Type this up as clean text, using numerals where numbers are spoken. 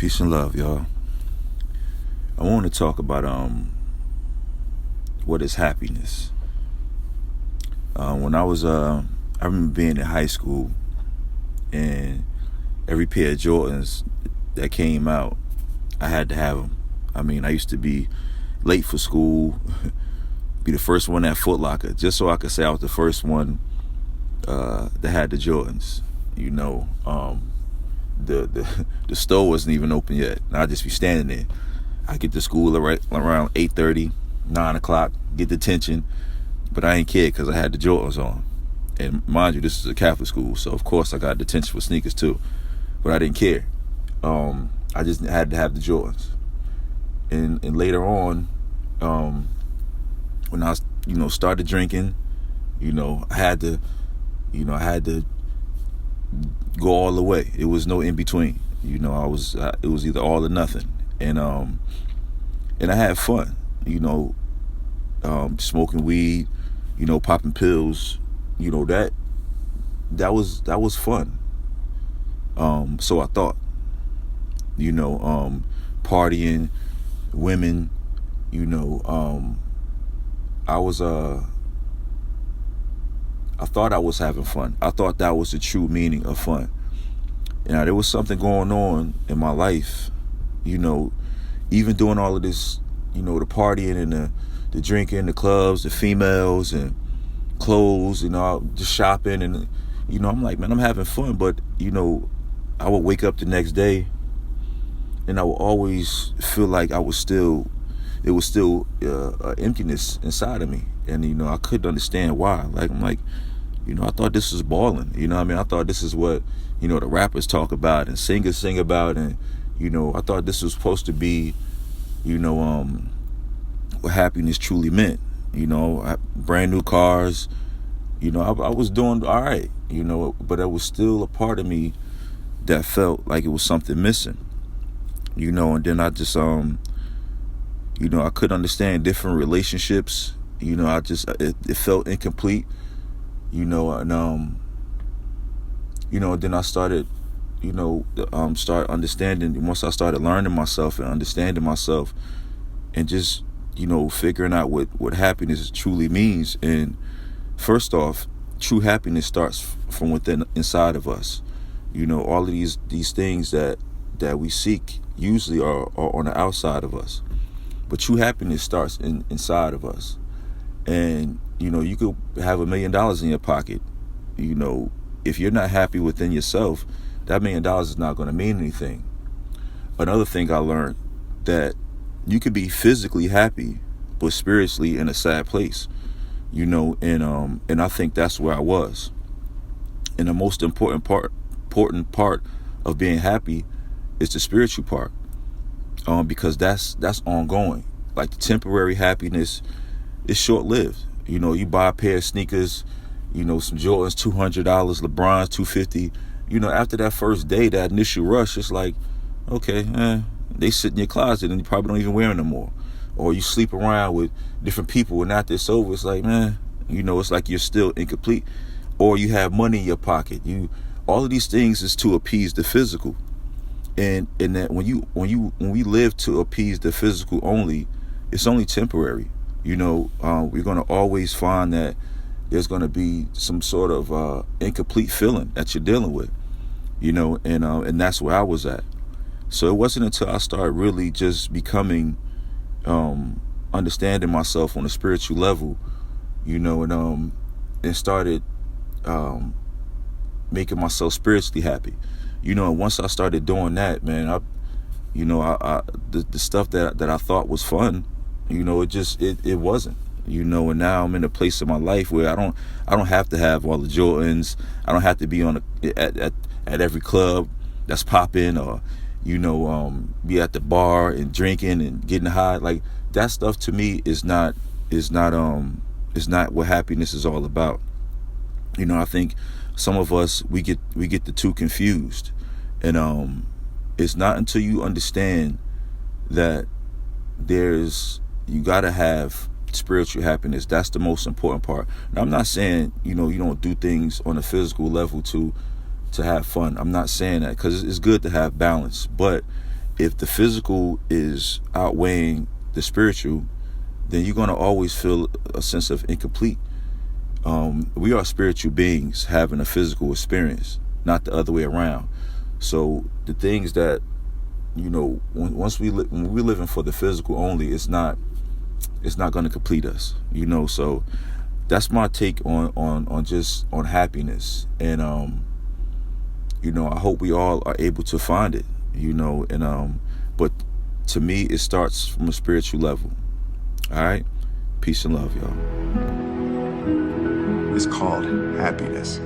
Peace and love, y'all. I want to talk about what is happiness. When I remember being in high school, and every pair of Jordans that came out, I had to have them. I mean, I used to be late for school, be the first one at Foot Locker, just so I could say I was the first one that had the Jordans. The store wasn't even open yet. I'd just be standing there. I get to school around 8:30, 9 o'clock, get detention, but I ain't care because I had the Jordans on. And mind you, this is a Catholic school, so of course I got detention for sneakers too, but I didn't care. I just had to have the Jordans. And later on, when I started drinking, I had to go all the way. It was no in between. It was either all or nothing. And I had fun, smoking weed, popping pills, that was fun. So I thought, partying, women, I thought I was having fun. I thought that was the true meaning of fun. Now, there was something going on in my life, even doing all of this, the partying and the drinking, the clubs, the females and clothes, just shopping. And, I'm like, man, I'm having fun. But, I would wake up the next day and I would always feel like it was still emptiness inside of me. And, I couldn't understand why. I thought this was balling. I thought this is what, the rappers talk about and singers sing about. And, I thought this was supposed to be, what happiness truly meant. Brand new cars. I was doing all right, but there was still a part of me that felt like it was something missing. And then I just, I couldn't understand different relationships. It felt incomplete. And then I started, start understanding. Once I started learning myself and understanding myself, and just, figuring out what happiness truly means. And first off, true happiness starts from within, inside of us. All of these things that we seek usually are on the outside of us, but true happiness starts inside of us. And you could have $1 million in your pocket. If you're not happy within yourself, that $1 million is not going to mean anything. Another thing I learned, that you could be physically happy but spiritually in a sad place. And I think that's where I was. And the most important part of being happy is the spiritual part, because that's ongoing. Like, the temporary happiness is short-lived. You buy a pair of sneakers, some Jordans, $200, LeBron's $250. After that first day, that initial rush, it's like, okay, they sit in your closet and you probably don't even wear them no more. Or you sleep around with different people and after it's over, it's like, man, it's like you're still incomplete. Or you have money in your pocket. All of these things is to appease the physical. And that when we live to appease the physical only, it's only temporary. We're going to always find that there's going to be some sort of incomplete feeling that you're dealing with, and that's where I was at. So it wasn't until I started really just becoming, understanding myself on a spiritual level, and started making myself spiritually happy. And once I started doing that, man, the stuff that I thought was fun, it wasn't. And now I'm in a place in my life where I don't have to have all the Jordans. I don't have to be at every club that's popping, or be at the bar and drinking and getting high. Like, that stuff to me is not what happiness is all about. I think some of us, we get the two confused, and it's not until you understand that you gotta have spiritual happiness. That's the most important part. Now, I'm not saying you don't do things on a physical level to have fun. I'm not saying that, because it's good to have balance, but if the physical is outweighing the spiritual, then you're going to always feel a sense of incomplete. We are spiritual beings having a physical experience, not the other way around. So the things that, when we're living for the physical only, it's not going to complete us. So that's my take on happiness. And I hope we all are able to find it. But to me, it starts from a spiritual level. All right, peace and love, y'all. It's called happiness.